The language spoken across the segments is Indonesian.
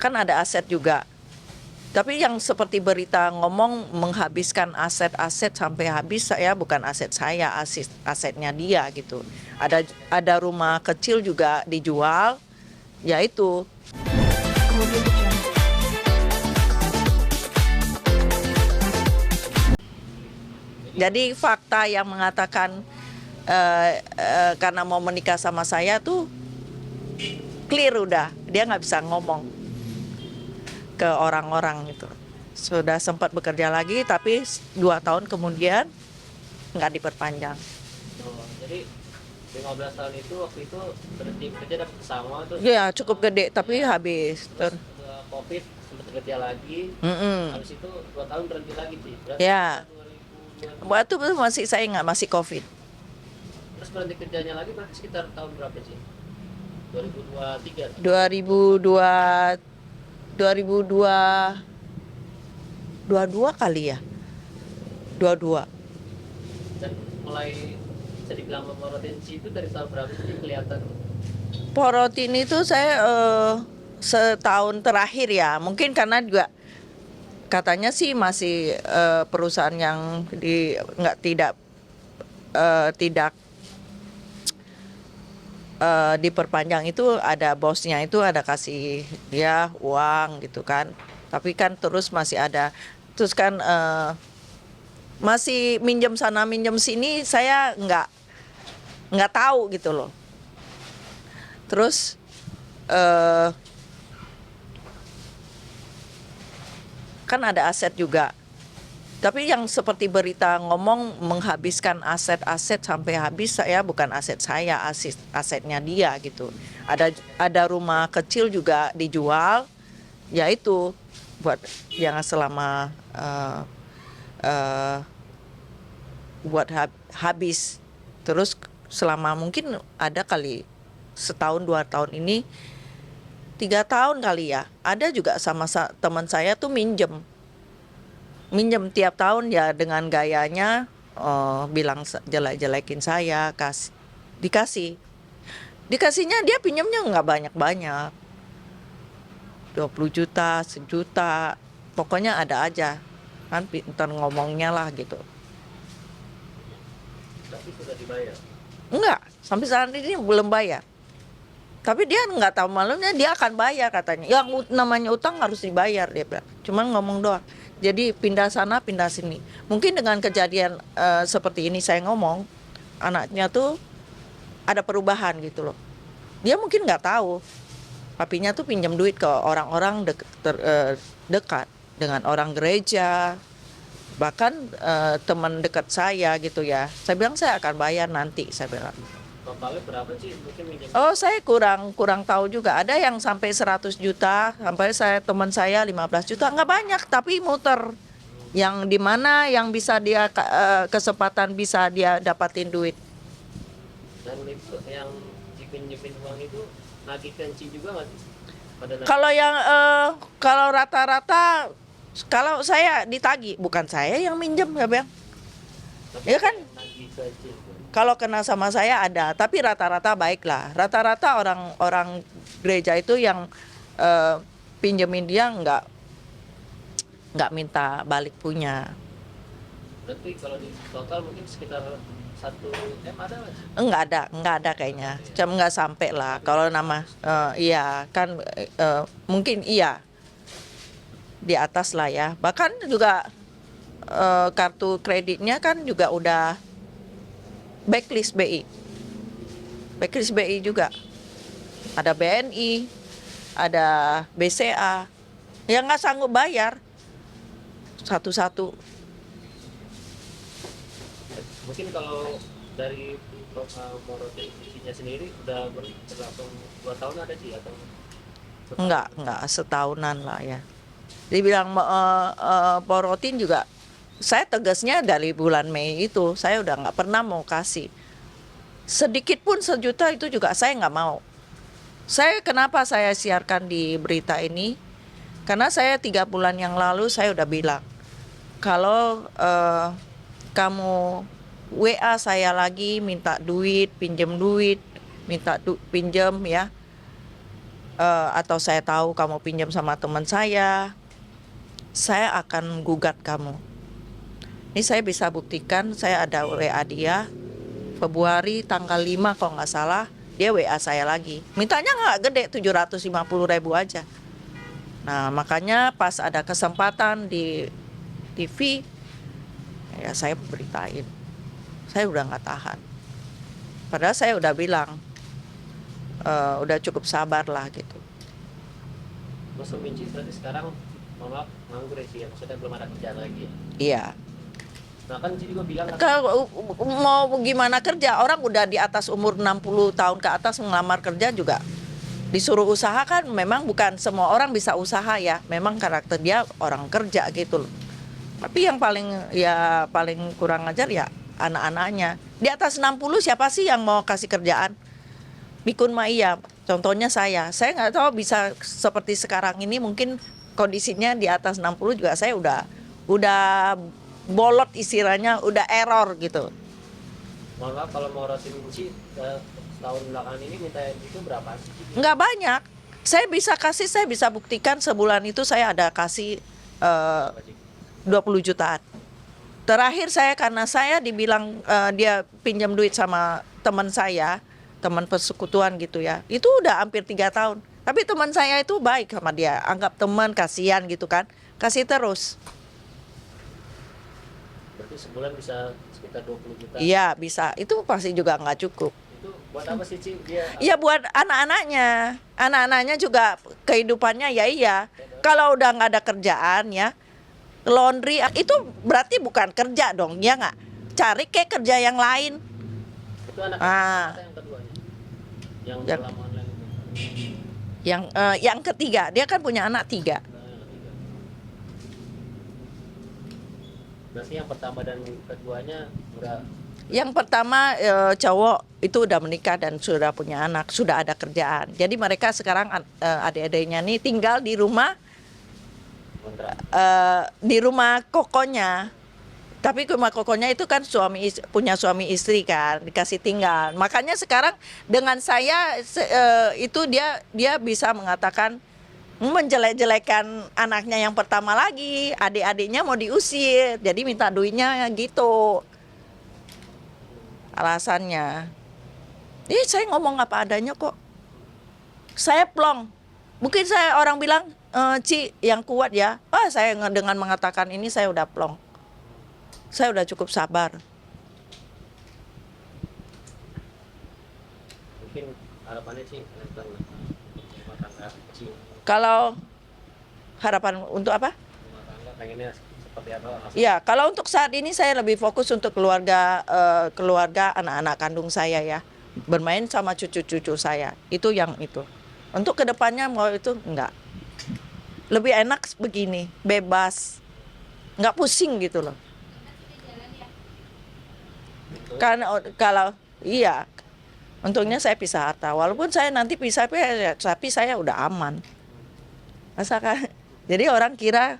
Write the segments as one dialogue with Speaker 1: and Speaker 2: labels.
Speaker 1: kan ada aset juga. Tapi yang seperti berita ngomong menghabiskan aset-aset sampai habis, saya bukan aset saya, asetnya dia gitu. Ada rumah kecil juga dijual, yaitu. Jadi fakta yang mengatakan karena mau menikah sama saya tuh clear udah, dia nggak bisa ngomong ke orang-orang itu. Sudah sempat bekerja lagi, tapi 2 tahun kemudian nggak diperpanjang.
Speaker 2: Oh, jadi 15 tahun itu waktu itu berhenti kerja dapat sama terus
Speaker 1: Ya cukup gede, tapi habis.
Speaker 2: setelah COVID sempat kerja lagi. Habis itu 2 tahun berhenti lagi sih. Berarti
Speaker 1: Ya,
Speaker 2: 2022.
Speaker 1: waktu itu masih saya ingat masih COVID.
Speaker 2: Terus berhenti kerjanya lagi berarti sekitar tahun berapa sih? 2023.
Speaker 1: 2002 22 kali ya. 22.
Speaker 2: Dan mulai bisa dibilang memorotensi itu dari tahun berapa sih kelihatan?
Speaker 1: Porotin itu saya setahun terakhir ya, mungkin karena juga katanya sih masih perusahaan yang tidak diperpanjang itu ada bosnya itu ada kasih dia uang gitu kan, tapi kan terus masih ada, terus kan masih minjem sana minjem sini, saya nggak tahu gitu loh. Terus kan ada aset juga. Tapi yang seperti berita ngomong menghabiskan aset-aset sampai habis, saya bukan aset saya, asetnya dia gitu. Ada rumah kecil juga dijual, yaitu buat yang selama buat habis. Terus selama mungkin ada kali setahun 2 tahun ini, 3 tahun kali ya. Ada juga sama teman saya tuh minjem tiap tahun ya, dengan gayanya bilang jelek-jelekin saya, dikasihnya, dia pinjamnya nggak banyak-banyak, 20 juta, 1 juta, pokoknya ada aja kan, pintar ngomongnya lah gitu.
Speaker 2: Tapi sudah dibayar.
Speaker 1: Enggak, sampai saat ini belum bayar. Tapi dia nggak tahu malunya, dia akan bayar katanya. Yang namanya utang harus dibayar, dia bilang. Cuma ngomong doang. Jadi pindah sana, pindah sini. Mungkin dengan kejadian seperti ini saya ngomong, anaknya tuh ada perubahan gitu loh. Dia mungkin nggak tahu. Papinya tuh pinjam duit ke orang-orang dekat dengan orang gereja, bahkan teman dekat saya gitu ya. Saya bilang saya akan bayar nanti, saya bilang.
Speaker 2: Totalnya berapa sih mungkin minjem?
Speaker 1: Oh, saya kurang tahu juga. Ada yang sampai 100 juta, sampai teman saya 15 juta, nggak banyak tapi muter. Yang di mana yang bisa dia kesempatan bisa dia dapatin duit.
Speaker 2: Dan itu yang dipinjemin uang itu nagih tensi juga nggak sih?
Speaker 1: Kalau rata-rata, kalau saya ditagih, bukan saya yang minjem ya bang.
Speaker 2: Tapi
Speaker 1: Ya kan?
Speaker 2: nagih tensi.
Speaker 1: Kalau kena sama saya ada, tapi rata-rata baiklah. Rata-rata orang gereja itu yang pinjemin dia nggak minta balik punya.
Speaker 2: Berarti kalau di total mungkin sekitar 1 M ada nggak sih?
Speaker 1: Enggak ada kayaknya. Cuma nggak sampai lah. Kalau nama iya kan mungkin iya di atas lah ya. Bahkan juga kartu kreditnya kan juga udah backlist BI. Backlist BI juga. Ada BNI, ada BCA. Yang nggak sanggup bayar satu-satu.
Speaker 2: Mungkin kalau dari Morotensinya sendiri udah berlangsung 2 tahun ada sih atau
Speaker 1: Enggak setahunan lah ya. Dibilang porotin juga, saya tegasnya dari bulan Mei itu, saya udah nggak pernah mau kasih. Sedikit pun 1 juta itu juga saya nggak mau. Kenapa saya siarkan di berita ini? Karena saya 3 bulan yang lalu saya udah bilang, kalau kamu WA saya lagi minta duit, pinjem duit, minta pinjem ya, atau saya tahu kamu pinjam sama teman saya akan gugat kamu. Ini saya bisa buktikan, saya ada WA dia, Februari tanggal 5 kalau nggak salah, dia WA saya lagi. Mintanya nggak gede, 750.000 aja. Nah makanya pas ada kesempatan di TV, ya saya beritain. Saya udah nggak tahan. Padahal saya udah bilang, udah cukup sabar lah gitu.
Speaker 2: Mas Suminci berarti sekarang maaf nganggur ya sih ya, maksudnya belum ada kerjaan lagi ya.
Speaker 1: Iya.
Speaker 2: Nah kan Ci juga bilang kan,
Speaker 1: Kalau mau gimana kerja, orang udah di atas umur 60 tahun ke atas melamar kerja juga disuruh usaha kan, memang bukan semua orang bisa usaha ya. Memang karakter dia orang kerja gitu loh. Tapi yang paling kurang ajar ya anak-anaknya. Di atas 60 siapa sih yang mau kasih kerjaan? Mikun mah iya. Contohnya saya nggak tahu bisa seperti sekarang ini, mungkin kondisinya di atas 60 juga saya udah bolot istilahnya, udah error gitu.
Speaker 2: mohon maaf kalau mau rotin Ci tahun belakangan ini minta itu berapa sih?
Speaker 1: Nggak banyak. Saya bisa buktikan sebulan itu saya ada kasih
Speaker 2: Berapa, Ci?
Speaker 1: 20 jutaan. Terakhir saya karena saya dibilang dia pinjam duit sama teman saya, teman persekutuan gitu ya. Itu udah hampir 3 tahun. Tapi teman saya itu baik sama dia, anggap teman, kasihan gitu kan. Kasih terus.
Speaker 2: Berarti sebulan bisa sekitar 20 juta.
Speaker 1: Iya, bisa. Itu pasti juga nggak cukup.
Speaker 2: Itu buat apa sih Ci? Dia
Speaker 1: Iya buat anak-anaknya. Anak-anaknya juga kehidupannya ya iya. Kalau udah nggak ada kerjaan ya, laundry itu berarti bukan kerja dong, ya nggak? Cari kayak kerja yang lain.
Speaker 2: itu anak
Speaker 1: Ah.
Speaker 2: yang keduanya. Yang
Speaker 1: Yang-
Speaker 2: dalam online itu.
Speaker 1: Yang ketiga, dia kan punya anak 3.
Speaker 2: Nah, yang ketiga. Berarti yang pertama dan keduanya udah
Speaker 1: Yang pertama cowok itu udah menikah dan sudah punya anak, sudah ada kerjaan. Jadi mereka sekarang adik-adiknya nih tinggal di rumah
Speaker 2: kontrak.
Speaker 1: di rumah kokonya. Tapi rumah kokonya itu kan punya suami istri kan, dikasih tinggal. Makanya sekarang dengan saya itu dia bisa mengatakan menjelek-jelekan anaknya yang pertama lagi, adik-adiknya mau diusir, jadi minta duitnya gitu. Alasannya. Saya ngomong apa adanya kok. Saya plong. Mungkin orang bilang, Ci yang kuat ya. Saya dengan mengatakan ini saya udah plong. Saya udah cukup sabar.
Speaker 2: Mungkin harapannya sih tentang rumah tangga Ci.
Speaker 1: Kalau harapan untuk apa?
Speaker 2: Rumah tangga pengennya seperti apa?
Speaker 1: Ya, kalau untuk saat ini saya lebih fokus untuk keluarga anak-anak kandung saya ya. Bermain sama cucu-cucu saya. Itu yang itu. Untuk kedepannya mau itu enggak. Lebih enak begini, bebas. Enggak pusing gitu loh. Karena kalau iya, untungnya saya pisah harta. Walaupun saya nanti pisah, tapi saya udah aman. Masakan. Jadi orang kira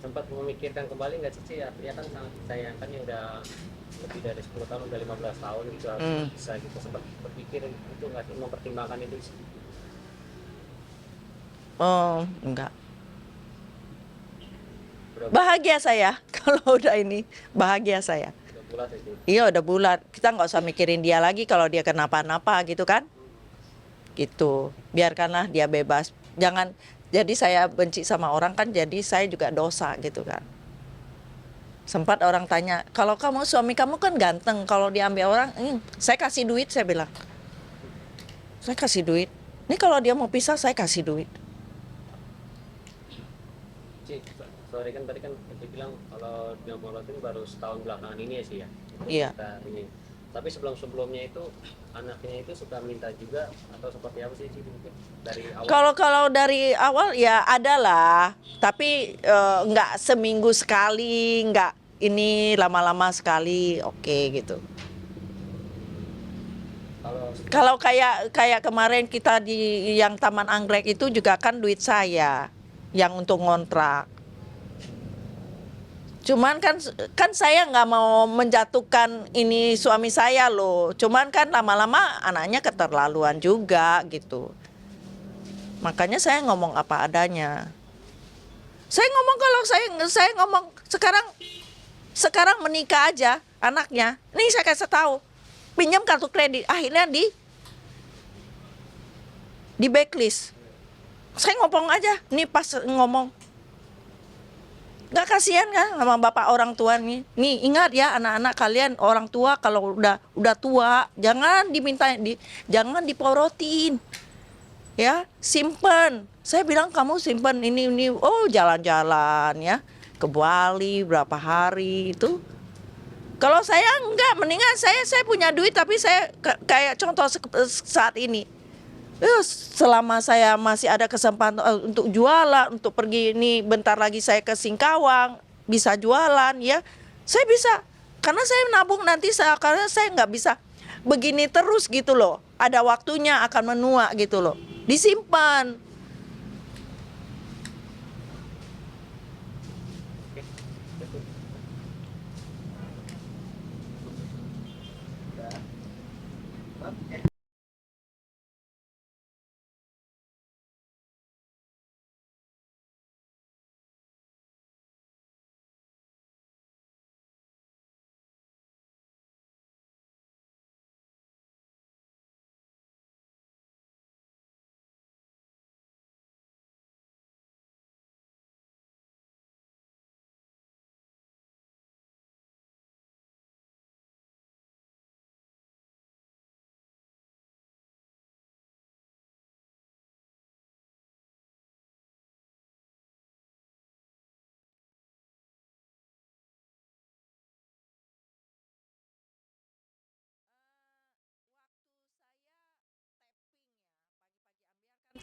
Speaker 2: Sempat memikirkan kembali nggak sih ya kan sangat disayangkan ya udah lebih dari 10 tahun, udah 15 tahun gitu harus bisa gitu, sempat berpikir itu nggak sih, mempertimbangkan itu sih?
Speaker 1: oh enggak.
Speaker 2: Udah,
Speaker 1: Bahagia saya kalau udah ini, bahagia saya.
Speaker 2: udah bulat itu.
Speaker 1: Iya udah bulat, kita nggak usah mikirin dia lagi kalau dia kenapa-napa gitu kan. Gitu, biarkanlah dia bebas. Jangan, jadi saya benci sama orang kan, jadi saya juga dosa gitu kan. Sempat orang tanya, kalau kamu suami kamu kan ganteng, kalau diambil orang, saya kasih duit, saya bilang. Saya kasih duit. Ini kalau dia mau pisah, saya kasih duit.
Speaker 2: Ci, sorry kan tadi kan kita bilang kalau dia mau ini baru setahun belakangan ini ya sih ya.
Speaker 1: Iya.
Speaker 2: Kita ini. Tapi sebelumnya itu anaknya itu suka minta juga atau seperti apa sih Ci, mungkin dari awal?
Speaker 1: Kalau dari awal ya ada lah, tapi nggak seminggu sekali, nggak ini lama-lama sekali, oke gitu. Kalau kayak kemarin kita di yang Taman Anggrek itu juga kan duit saya yang untuk ngontrak. Cuman kan saya nggak mau menjatuhkan ini suami saya loh. Cuman kan lama-lama anaknya keterlaluan juga gitu. Makanya saya ngomong apa adanya. Saya ngomong kalau saya ngomong sekarang menikah aja anaknya. Nih saya kasih tahu. Pinjam kartu kredit, akhirnya di backlist. Saya ngomong aja, nih pas ngomong. Gak kasihan kan sama bapak orang tua nih. Nih ingat ya anak-anak kalian, orang tua kalau udah tua jangan jangan diporotin. Ya, simpen. Saya bilang kamu simpen ini. Oh, jalan-jalan ya ke Bali berapa hari itu. Kalau saya enggak, mendingan saya punya duit tapi saya kayak contoh saat ini. Selama saya masih ada kesempatan untuk jualan, untuk pergi ini bentar lagi saya ke Singkawang, bisa jualan ya. Saya bisa, karena saya nabung nanti karena saya nggak bisa begini terus gitu loh. Ada waktunya akan menua gitu loh. Disimpan.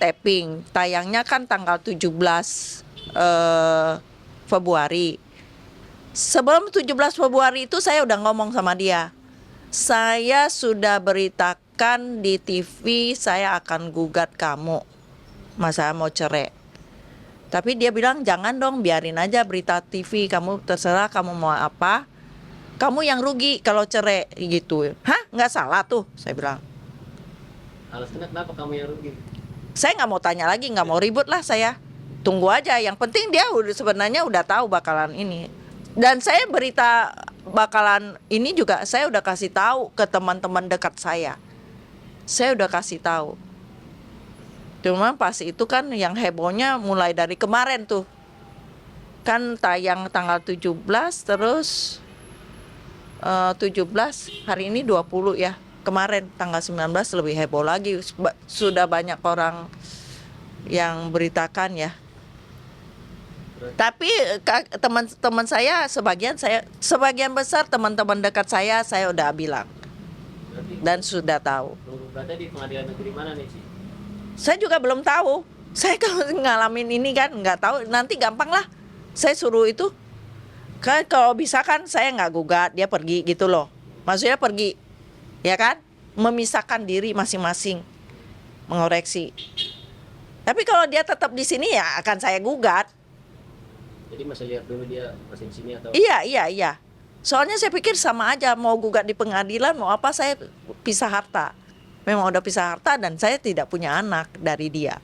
Speaker 1: Tapping, tayangnya kan tanggal 17 Februari. Sebelum 17 Februari itu saya udah ngomong sama dia. Saya sudah beritakan di TV saya akan gugat kamu. Masa mau cerai. Tapi dia bilang jangan dong, biarin aja berita TV, kamu terserah kamu mau apa. Kamu yang rugi kalau cerai gitu. Hah? Nggak salah tuh, saya bilang.
Speaker 2: Alasannya kenapa kamu yang rugi?
Speaker 1: Saya nggak mau tanya lagi, nggak mau ribut lah saya. Tunggu aja, yang penting dia sebenarnya udah tahu bakalan ini. Dan saya berita bakalan ini juga saya udah kasih tahu ke teman-teman dekat saya. Saya udah kasih tahu. Cuma pas itu kan yang hebohnya mulai dari kemarin tuh. Kan tayang tanggal 17 terus 17 hari ini 20 ya. Kemarin tanggal 19 lebih heboh lagi. Sudah banyak orang yang beritakan ya. Tapi teman-teman saya sebagian besar teman-teman dekat saya udah bilang.
Speaker 2: Berarti
Speaker 1: Dan sudah tahu.
Speaker 2: berarti di pengadilan negeri mana nih sih?
Speaker 1: Saya juga belum tahu. Saya kalau ngalamin ini kan nggak tahu. Nanti gampang lah. Saya suruh itu. Kan kalau bisa kan saya nggak gugat, dia pergi gitu loh. Maksudnya pergi. Ya kan? Memisahkan diri masing-masing. Mengoreksi. Tapi kalau dia tetap di sini ya akan saya gugat.
Speaker 2: Jadi masih lihat dulu dia masih di sini atau?
Speaker 1: Iya. Soalnya saya pikir sama aja, mau gugat di pengadilan, mau apa, saya pisah harta. Memang udah pisah harta dan saya tidak punya anak dari dia.